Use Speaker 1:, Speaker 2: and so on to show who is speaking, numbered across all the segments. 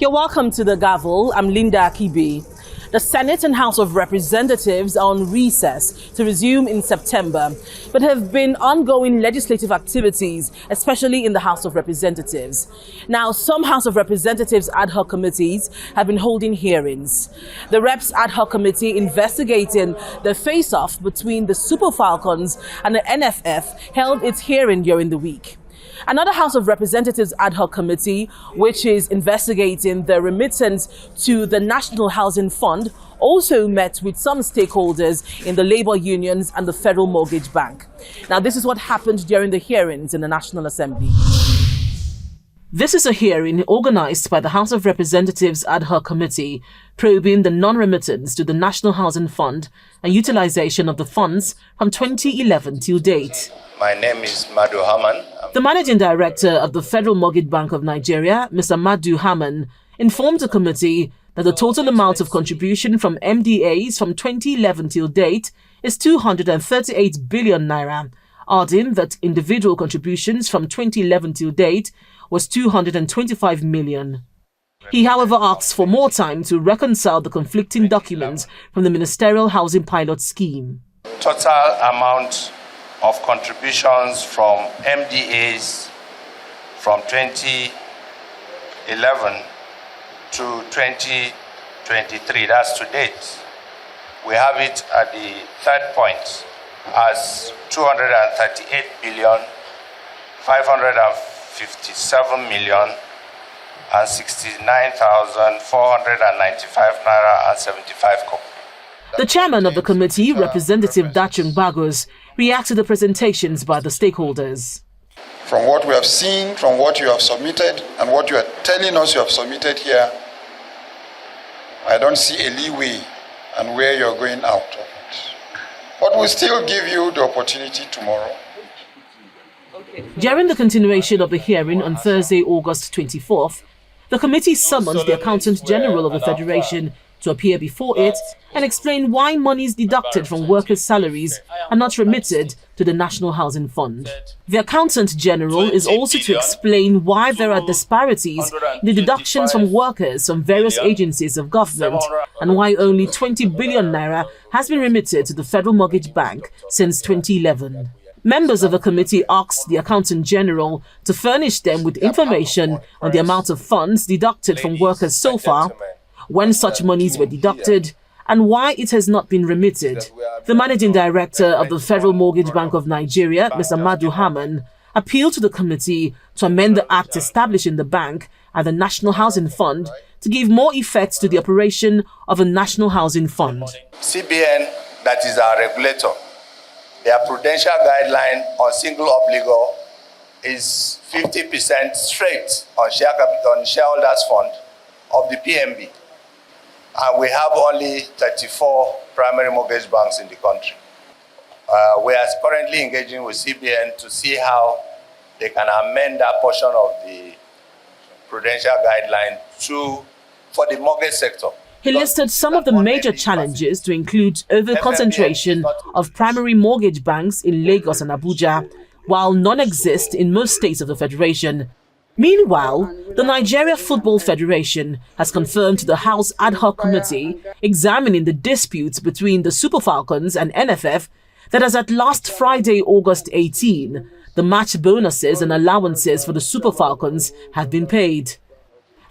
Speaker 1: You're welcome to the Gavel. I'm Linda Akibi. The Senate and House of Representatives are on recess to resume in September, but have been ongoing legislative activities, especially in the House of Representatives. Now, some House of Representatives ad hoc committees have been holding hearings. The Reps ad hoc committee investigating the face-off between the Super Falcons and the NFF held its hearing during the week. Another House of Representatives ad hoc committee, which is investigating the remittance to the National Housing Fund, also met with some stakeholders in the labor unions and the Federal Mortgage Bank. Now, this is what happened during the hearings in the National Assembly. This is a hearing organized by the House of Representatives ad hoc committee probing the non-remittance to the National Housing Fund and utilization of the funds from 2011 till date.
Speaker 2: My name is Madu Haman.
Speaker 1: The managing director of the Federal Mortgage Bank of Nigeria, Mr. Madu Haman, informed the committee that the total amount of contribution from MDAs from 2011 till date is 238 billion naira, adding that individual contributions from 2011 till date was 225 million. He, however, asked for more time to reconcile the conflicting documents from the Ministerial Housing Pilot Scheme.
Speaker 2: Total amount of contributions from MDAs from 2011 to 2023, that's to date. We have it at the third point as 238 billion, 557 million and 69,495 naira and 75 kobo.
Speaker 1: The chairman of the committee, Representative Dachung Bagos, reacted to the presentations by the stakeholders.
Speaker 3: From what we have seen, from what you have submitted, and what you are telling us you have submitted here, I don't see a leeway and where you're going out of it. But we'll still give you the opportunity tomorrow.
Speaker 1: During the continuation of the hearing on Thursday, August 24th, the committee summoned the Accountant General of the Federation to appear before it and explain why monies deducted from workers' salaries are not remitted to the National Housing Fund. The Accountant General is also to explain why there are disparities in the deductions from workers from various agencies of government and why only 20 billion naira has been remitted to the Federal Mortgage Bank since 2011. Members of the committee asked the Accountant General to furnish them with information on the amount of funds deducted from workers so far, when such monies were deducted, and why it has not been remitted. The managing director of the Federal Mortgage Bank of Nigeria, Mr. Madu Haman, appealed to the committee to amend the act establishing the bank and the National Housing Fund to give more effect to the operation of a National Housing Fund.
Speaker 2: CBN, that is our regulator, their prudential guideline on single obligor is 50% straight on share capital on shareholders fund of the PMB. And we have only 34 primary mortgage banks in the country. We are currently engaging with CBN to see how they can amend that portion of the prudential guideline for the mortgage sector.
Speaker 1: He listed some of the major challenges to include over-concentration of primary mortgage banks in Lagos and Abuja, while none exist in most states of the Federation. Meanwhile, the Nigeria Football Federation has confirmed to the House Ad Hoc Committee examining the disputes between the Super Falcons and NFF that as at last Friday, August 18, the match bonuses and allowances for the Super Falcons have been paid.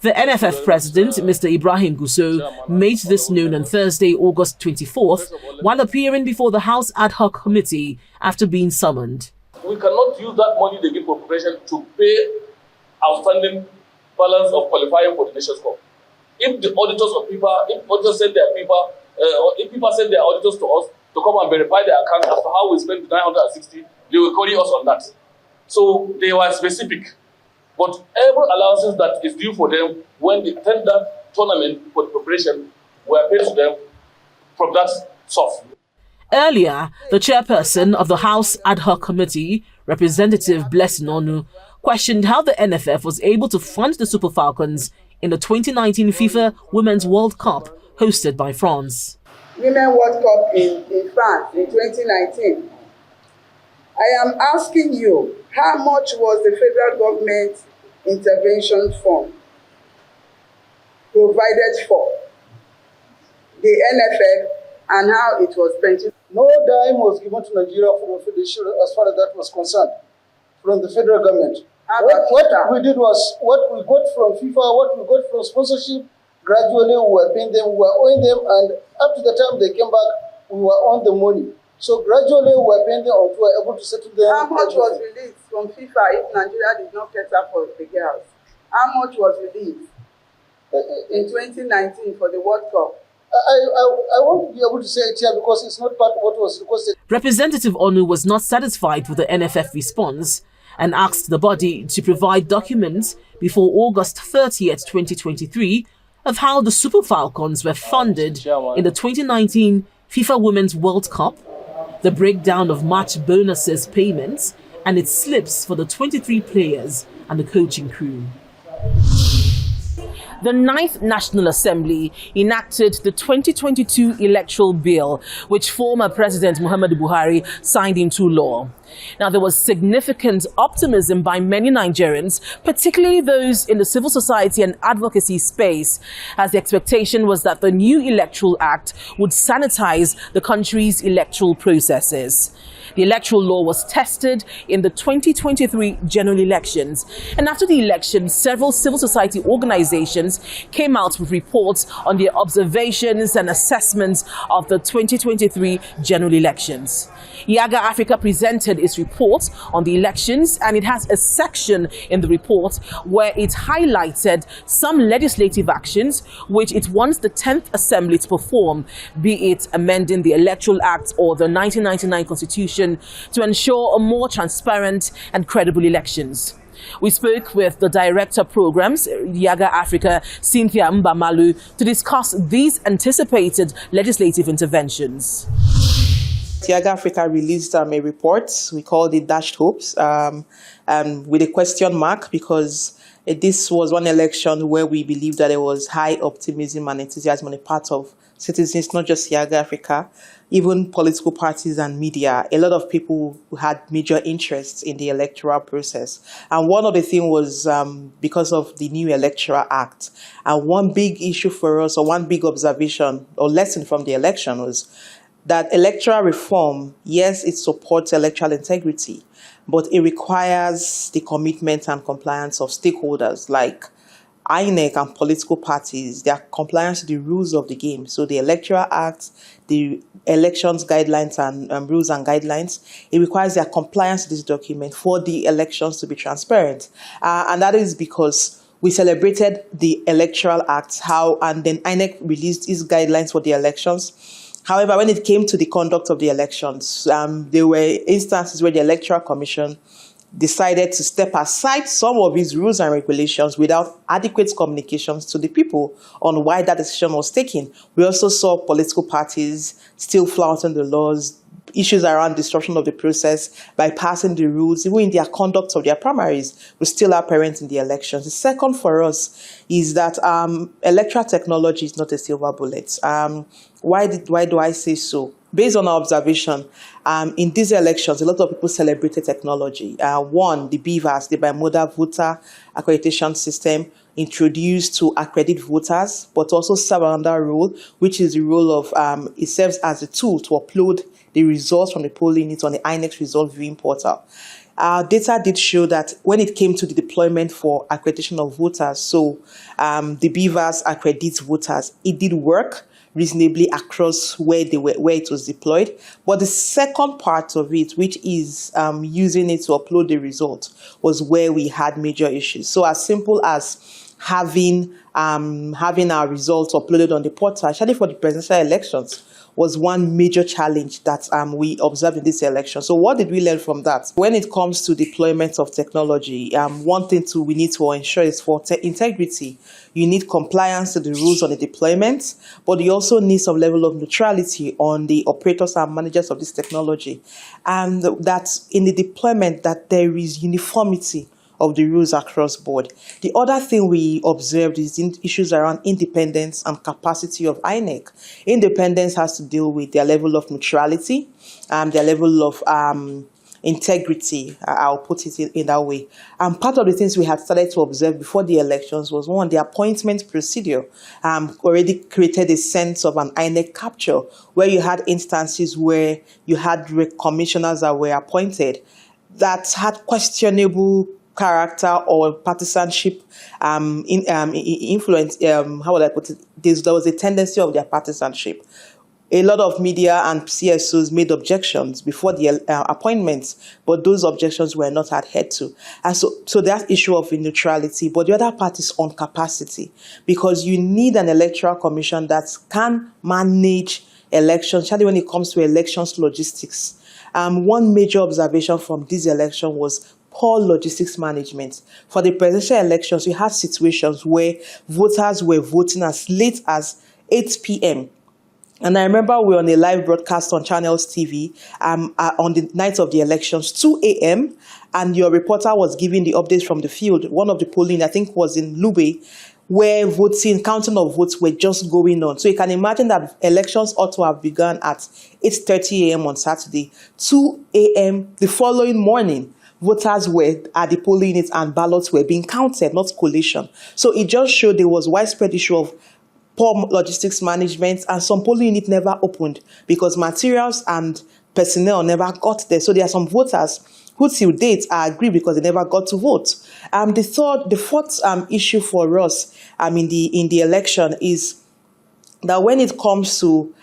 Speaker 1: The NFF president, Mr. Ibrahim Gusau, made this known on Thursday, August 24th, while appearing before the House Ad Hoc Committee after being summoned.
Speaker 4: We cannot use that money they give for preparation to pay outstanding balance of qualifying for the Nations Cup. If the auditors of FIFA, if auditors send their FIFA, or if people send their auditors to us to come and verify their account as to how we spent 960, they will query us on that. So they were specific. But every allowances that is due for them when they tender tournament for the preparation were paid to them from that source.
Speaker 1: Earlier, the chairperson of the House Ad Hoc Committee, Representative Blessing Onu, questioned how the NFF was able to fund the Super Falcons in the 2019 FIFA Women's World Cup hosted by France.
Speaker 5: Women's World Cup in France in 2019. I am asking you, how much was the federal government intervention fund? provided for, the NFF, and how it was spent.
Speaker 6: No dime was given to Nigeria as far as that was concerned from the federal government. What we did was, what we got from FIFA, what we got from sponsorship, gradually we were paying them, we were owing them, and up to the time they came back, we were on the money. So gradually we were paying them until we were able to settle them.
Speaker 5: How much was released from FIFA if Nigeria did not cater for the girls? How much was released in 2019 for the World Cup?
Speaker 6: I won't be able to say it here because it's not part of what was requested.
Speaker 1: Representative Onu was not satisfied with the NFF response and asked the body to provide documents before August 30th, 2023 of how the Super Falcons were funded in the 2019 FIFA Women's World Cup, the breakdown of match bonuses payments, and its slips for the 23 players and the coaching crew. The 9th National Assembly enacted the 2022 Electoral Bill, which former President Muhammadu Buhari signed into law. Now, there was significant optimism by many Nigerians, particularly those in the civil society and advocacy space, as the expectation was that the new Electoral Act would sanitize the country's electoral processes. The electoral law was tested in the 2023 general elections. And after the election, several civil society organizations came out with reports on their observations and assessments of the 2023 general elections. YIAGA Africa presented its report on the elections, and it has a section in the report where it highlighted some legislative actions which it wants the 10th Assembly to perform, be it amending the Electoral Act or the 1999 Constitution, to ensure a more transparent and credible elections. We spoke with the Director Programs, YIAGA Africa, Cynthia Mbamalu, to discuss these anticipated legislative interventions.
Speaker 7: YIAGA Africa released a report we called it Dashed Hopes, with a question mark, because this was one election where we believe that there was high optimism and enthusiasm on the part of citizens, not just YIAGA Africa, even political parties and media. A lot of people who had major interests in the electoral process. And one of the things was because of the new Electoral Act. And one big issue for us, or one big observation or lesson from the election, was that electoral reform, yes, it supports electoral integrity, but it requires the commitment and compliance of stakeholders like INEC and political parties, their compliance to the rules of the game. So the Electoral Act, the elections guidelines and rules and guidelines, it requires their compliance to this document for the elections to be transparent. And that is because we celebrated the Electoral Act, and then INEC released its guidelines for the elections. However, when it came to the conduct of the elections, there were instances where the Electoral Commission decided to step aside some of its rules and regulations without adequate communications to the people on why that decision was taken. We also saw political parties still flouting the laws, issues around disruption of the process, bypassing the rules, even in their conduct of their primaries, was still apparent in the elections. The second for us is that electoral technology is not a silver bullet. Why do I say so? Based on our observation, in these elections, a lot of people celebrated technology. One, the BVAS, the Bimodal Voter Accreditation System, introduced to accredit voters, but also serve another role, which is the role of, it serves as a tool to upload the results from the polling units on the INEX result viewing portal. Our data did show that when it came to the deployment for accreditation of voters, so the BVAS accredits voters, it did work reasonably across where it was deployed. But the second part of it, which is using it to upload the result, was where we had major issues. So as simple as having our results uploaded on the portal, especially for the presidential elections, was one major challenge that we observed in this election. So what did we learn from that? When it comes to deployment of technology, one thing we need to ensure is for integrity. You need compliance to the rules on the deployment, but you also need some level of neutrality on the operators and managers of this technology. And that in the deployment, that there is uniformity of the rules across board. The other thing we observed is issues around independence and capacity of INEC. Independence has to deal with their level of neutrality, their level of integrity. I'll put it in that way. And part of the things we had started to observe before the elections was, one, the appointment procedure already created a sense of an INEC capture, where you had instances where you had commissioners that were appointed that had questionable character or partisanship influence. How would I put it? There was a tendency of their partisanship. A lot of media and CSOs made objections before the appointments, but those objections were not adhered to. And so that issue of neutrality, but the other part is on capacity, because you need an electoral commission that can manage elections, especially when it comes to elections logistics. One major observation from this election was poor logistics management. For the presidential elections, we had situations where voters were voting as late as 8 p.m. And I remember we were on a live broadcast on Channels TV on the night of the elections, 2 a.m., and your reporter was giving the updates from the field. One of the polling, I think, was in Lube, where counting of votes were just going on. So you can imagine that elections ought to have begun at 8:30 a.m. on Saturday. 2 a.m. the following morning, voters were at the polling units and ballots were being counted, not collation. So it just showed there was widespread issue of poor logistics management, and some polling unit never opened because materials and personnel never got there. So there are some voters who till date are aggrieved because they never got to vote. The fourth issue for us in the election is that when it comes to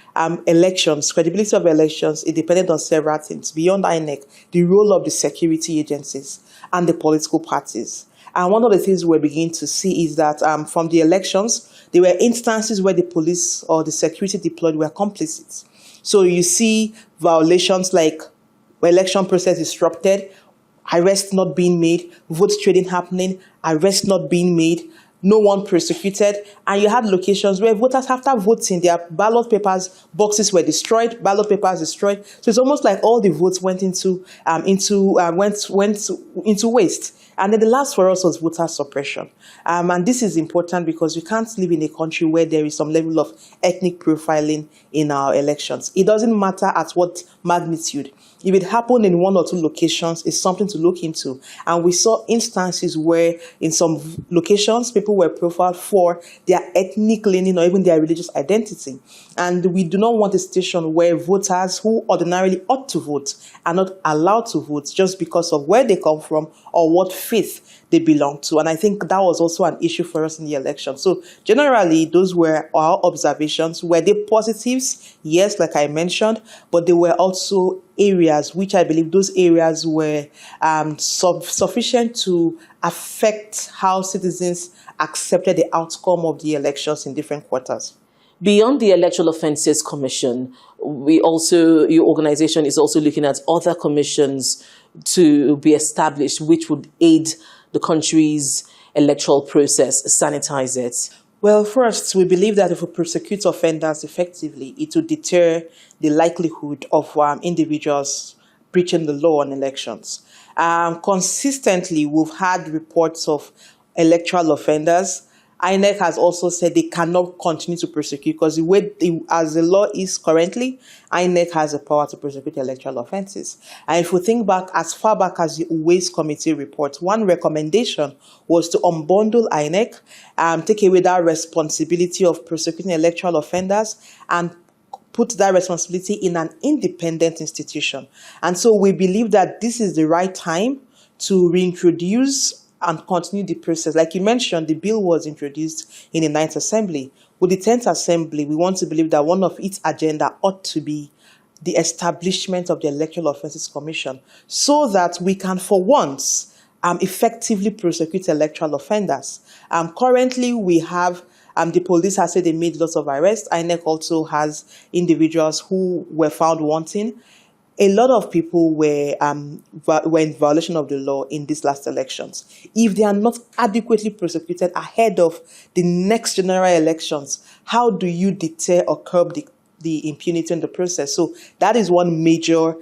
Speaker 7: elections, credibility of elections is dependent on several things. Beyond INEC, the role of the security agencies and the political parties. And one of the things we're beginning to see is that from the elections, there were instances where the police or the security deployed were complicit. So you see violations like election process disrupted, arrest not being made, vote trading happening, arrest not being made, no one prosecuted, and you had locations where voters, after voting, their ballot papers boxes were destroyed, ballot papers destroyed. So it's almost like all the votes went into waste. And then the last for us was voter suppression. And this is important because we can't live in a country where there is some level of ethnic profiling in our elections. It doesn't matter at what magnitude. If it happened in one or two locations, it's something to look into. And we saw instances where in some locations, people were profiled for their ethnic leaning or even their religious identity. And we do not want a situation where voters who ordinarily ought to vote are not allowed to vote just because of where they come from or what faith they belong to. And I think that was also an issue for us in the election. So generally, those were our observations. Were they positives? Yes, like I mentioned, but there were also areas which I believe those areas were sufficient to affect how citizens accepted the outcome of the elections in different quarters.
Speaker 1: Beyond the Electoral Offences Commission, your organization is also looking at other commissions to be established, which would aid the country's electoral process, sanitize it.
Speaker 7: Well, first, we believe that if we prosecute offenders effectively, it will deter the likelihood of individuals breaching the law on elections. Consistently, we've had reports of electoral offenders. INEC has also said they cannot continue to prosecute because as the law is currently, INEC has the power to prosecute electoral offences. And if we think back as far back as the Waste Committee report, one recommendation was to unbundle INEC, take away that responsibility of prosecuting electoral offenders and put that responsibility in an independent institution. And so we believe that this is the right time to reintroduce and continue the process. Like you mentioned, the bill was introduced in the 9th Assembly. With the 10th Assembly, we want to believe that one of its agenda ought to be the establishment of the Electoral Offences Commission so that we can, for once, effectively prosecute electoral offenders. Currently, we have the police has said they made lots of arrests. INEC also has individuals who were found wanting. A lot of people were in violation of the law in these last elections. If they are not adequately prosecuted ahead of the next general elections, how do you deter or curb the impunity in the process. So that is one major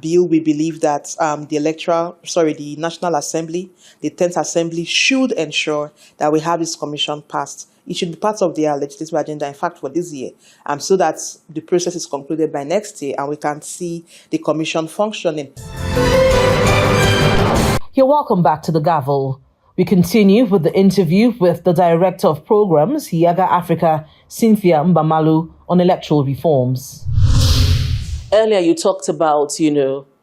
Speaker 7: bill we believe that the National Assembly, the 10th Assembly should ensure that we have this commission passed. It should be part of their legislative agenda, in fact, for this year, so that the process is concluded by next year and we can see the commission functioning.
Speaker 1: You're welcome back to the Gavel. We continue with the interview with the Director of Programs, YIAGA Africa, Cynthia Mbamalu, on electoral reforms. Earlier, you talked about,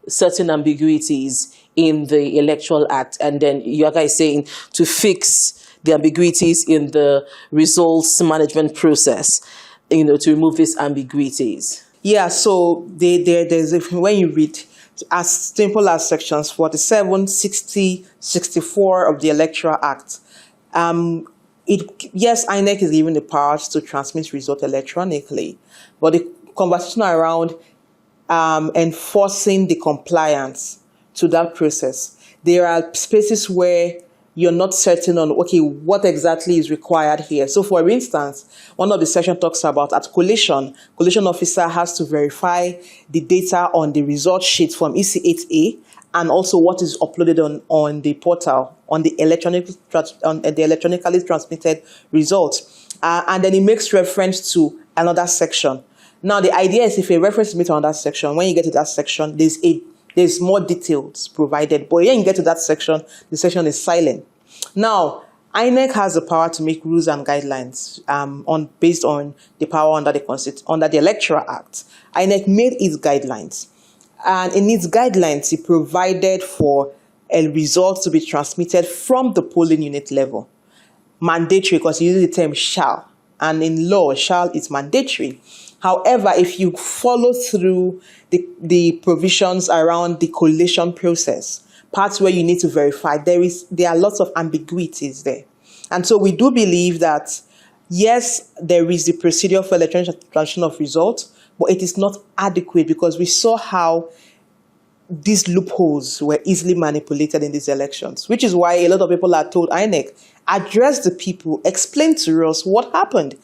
Speaker 1: certain ambiguities in the Electoral Act, and then YIAGA is saying to fix the ambiguities in the results management process, to remove these ambiguities. Yeah, so when you read as simple as sections 47, 60, 64 of the Electoral Act, INEC is given the power to transmit results electronically, but the conversation around enforcing the compliance to that process, there are spaces where you're not certain on, what exactly is required here. So for instance, one of the sections talks about at collation officer has to verify the data on the result sheet from EC8A and also what is uploaded on the portal, on the electronically transmitted results. And then it makes reference to another section. Now the idea is if a reference is made to another section, when you get to that section, there's more details provided. But when you get to that section, the section is silent. Now, INEC has the power to make rules and guidelines based on the power under the Electoral Act. INEC made its guidelines. And in its guidelines, it provided for a result to be transmitted from the polling unit level. Mandatory, because it uses the term shall. And in law, shall is mandatory. However, if you follow through the provisions around the collation process, parts where you need to verify, there are lots of ambiguities there. And so we do believe that, yes, there is the procedure for electronic transmission of results, but it is not adequate because we saw how these loopholes were easily manipulated in these elections, which is why a lot of people are told, INEC, address the people, explain to us what happened.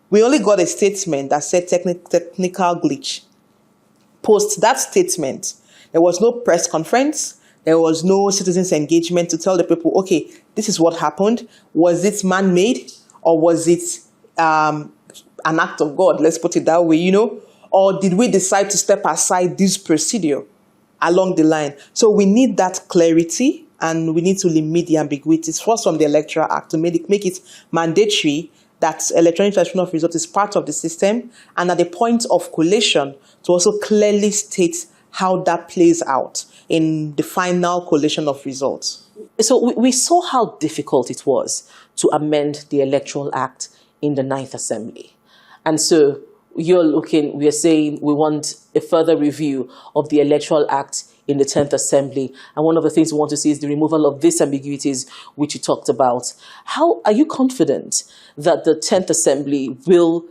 Speaker 1: We only got a statement that said technical glitch. Post that statement, there was no press conference, there was no citizens' engagement to tell the people, okay, this is what happened. Was it man-made or was it an act of God? Let's put it that way, Or did we decide to step aside this procedure along the line? So we need that clarity and we need to limit the ambiguities, first from the Electoral Act to make it mandatory that electronic transmission of results is part of the system, and at the point of collation to also clearly state how that plays out in the final collation of results. So we saw how difficult it was to amend the Electoral Act in the 9th Assembly. And so we're saying we want a further review of the Electoral Act in the 10th Assembly. And one of the things we want to see is the removal of these ambiguities, which you talked about. How are you confident that the 10th Assembly will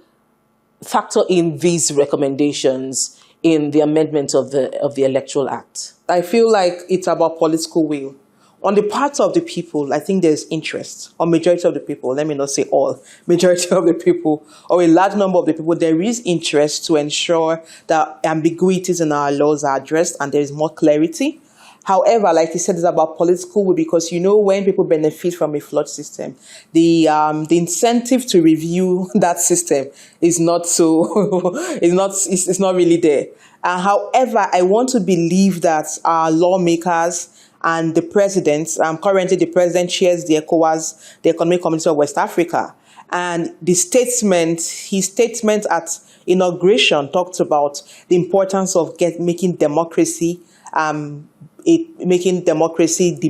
Speaker 1: factor in these recommendations in the amendment of the Electoral Act? I feel like it's about political will. On the part of the people, I think there's interest. On majority of the people, let me not say all, majority of the people, or a large number of the people, there is interest to ensure that ambiguities in our laws are addressed and there is more clarity. However, like you said, it's about political will because when people benefit from a flawed system, the incentive to review that system is not it's not really there. However, I want to believe that our lawmakers and the president, currently the president chairs the ECOWAS, the Economic Community of West Africa, and his statement at inauguration talked about the importance of making democracy the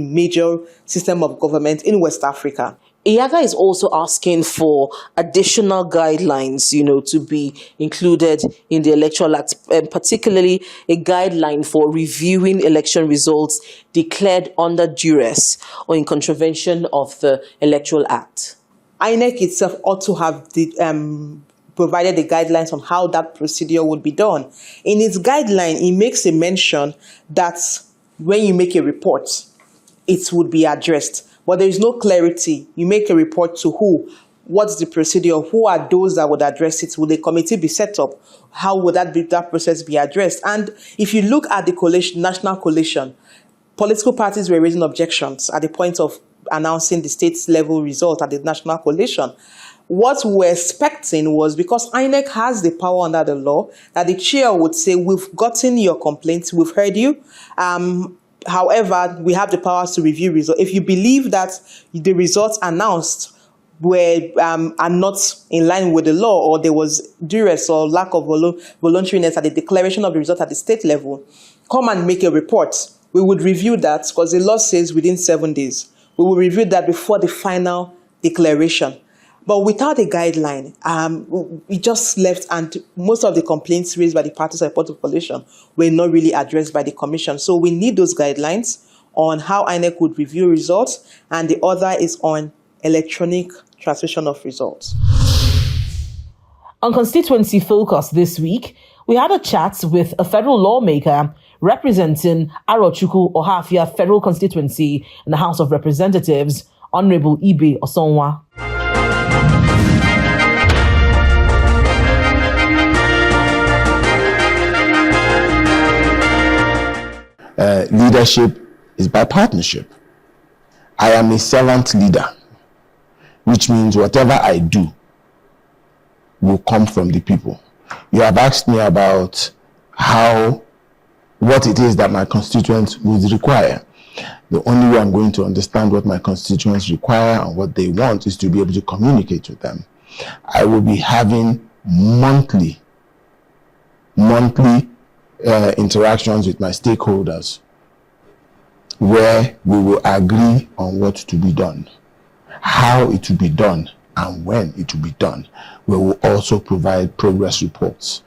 Speaker 1: major system of government in West Africa. YIAGA is also asking for additional guidelines, to be included in the Electoral Act, particularly a guideline for reviewing election results declared under duress or in contravention of the Electoral Act. INEC itself ought to have provided the guidelines on how that procedure would be done. In its guideline, it makes a mention that when you make a report, it would be addressed. But there is no clarity. You make a report to who?
Speaker 7: What's the procedure? Who are those that would address it? Will a committee be set up? How would that process be addressed? And if you look at the coalition, national coalition, political parties were raising objections at the point of announcing the state level result at the national coalition. What we're expecting was, because INEC has the power under the law, that the chair would say, we've gotten your complaints, we've heard you. However, we have the powers to review results. If you believe that the results announced are not in line with the law, or there was duress or lack of voluntariness at the declaration of the result at the state level, come and make a report. We would review that, because the law says within 7 days. We will review that before the final declaration. But without a guideline, we just left, and most of the complaints raised by the parties of the coalition were not really addressed by the commission. So we need those guidelines on how INEC would review results, and the other is on electronic transmission of results.
Speaker 1: On Constituency Focus this week, we had a chat with a federal lawmaker representing Arochukwu Ohafia Federal Constituency in the House of Representatives, Honorable Ibe Osonwa.
Speaker 8: Leadership is by partnership. I am a servant leader, which means whatever I do will come from the people. You have asked me about what it is that my constituents would require. The only way I'm going to understand what my constituents require and what they want is to be able to communicate with them. I will be having monthly interactions with my stakeholders, where we will agree on what to be done, how it will be done, and when it will be done. We will also provide progress reports.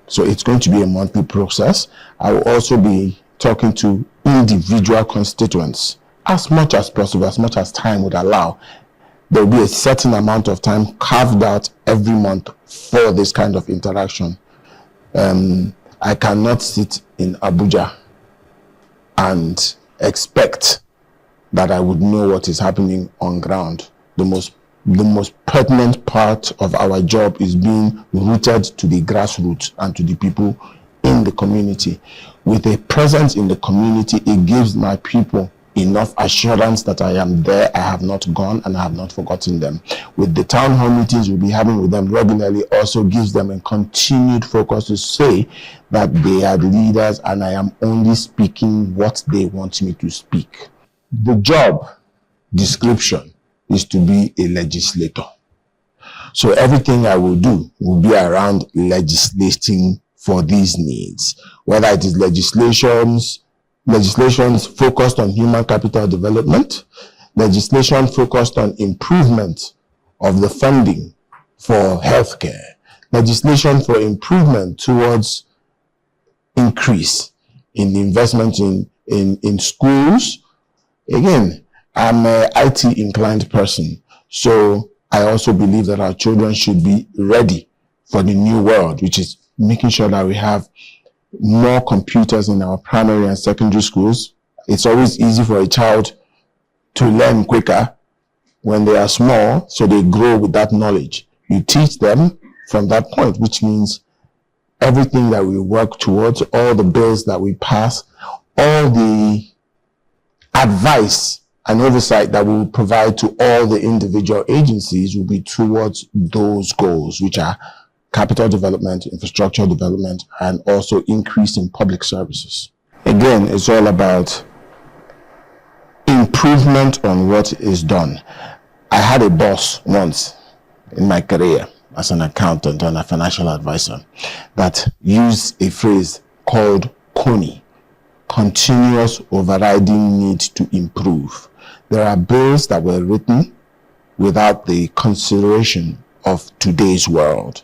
Speaker 8: So it's going to be a monthly process. I will also be talking to individual constituents as much as possible, as much as time would allow. There will be a certain amount of time carved out every month for this kind of interaction. I cannot sit in Abuja and expect that I would know what is happening on ground. The most pertinent part of our job is being rooted to the grassroots and to the people in the community. With a presence in the community, it gives my people enough assurance that I am there, I have not gone, and I have not forgotten them. With the town hall meetings we'll be having with them regularly, also gives them a continued focus to say that they are leaders and I am only speaking what they want me to speak. The job description is to be a legislator. So everything I will do will be around legislating for these needs, whether it is legislations focused on human capital development, legislation focused on improvement of the funding for healthcare, legislation for improvement towards increase in investment in schools. Again, I'm an IT inclined person, so I also believe that our children should be ready for the new world, which is making sure that we have more computers in our primary and secondary schools. It's always easy for a child to learn quicker when they are small, so they grow with that knowledge. You teach them from that point, which means everything that we work towards, all the bills that we pass, all the advice and oversight that we will provide to all the individual agencies will be towards those goals, which are capital development, infrastructure development, and also increase in public services. Again, it's all about improvement on what is done. I had a boss once in my career as an accountant and a financial advisor that used a phrase called CONI, continuous overriding need to improve. There are bills that were written without the consideration of today's world.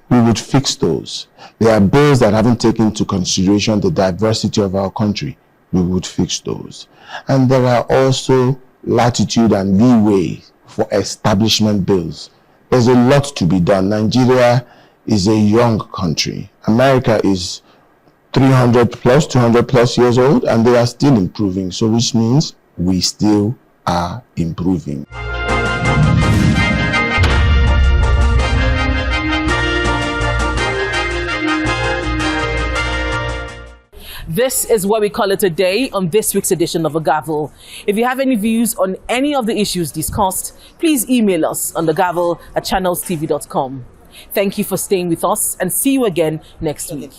Speaker 8: We would fix those. There are bills that haven't taken into consideration the diversity of our country. We would fix those. And there are also latitude and leeway for establishment bills. There's a lot to be done. Nigeria is a young country. America is 200 plus years old, and they are still improving. So which means we still are improving.
Speaker 1: This is where we call it a day on this week's edition of a Gavel. If you have any views on any of the issues discussed, please email us on thegavel@channelstv.com. Thank you for staying with us and see you again next week.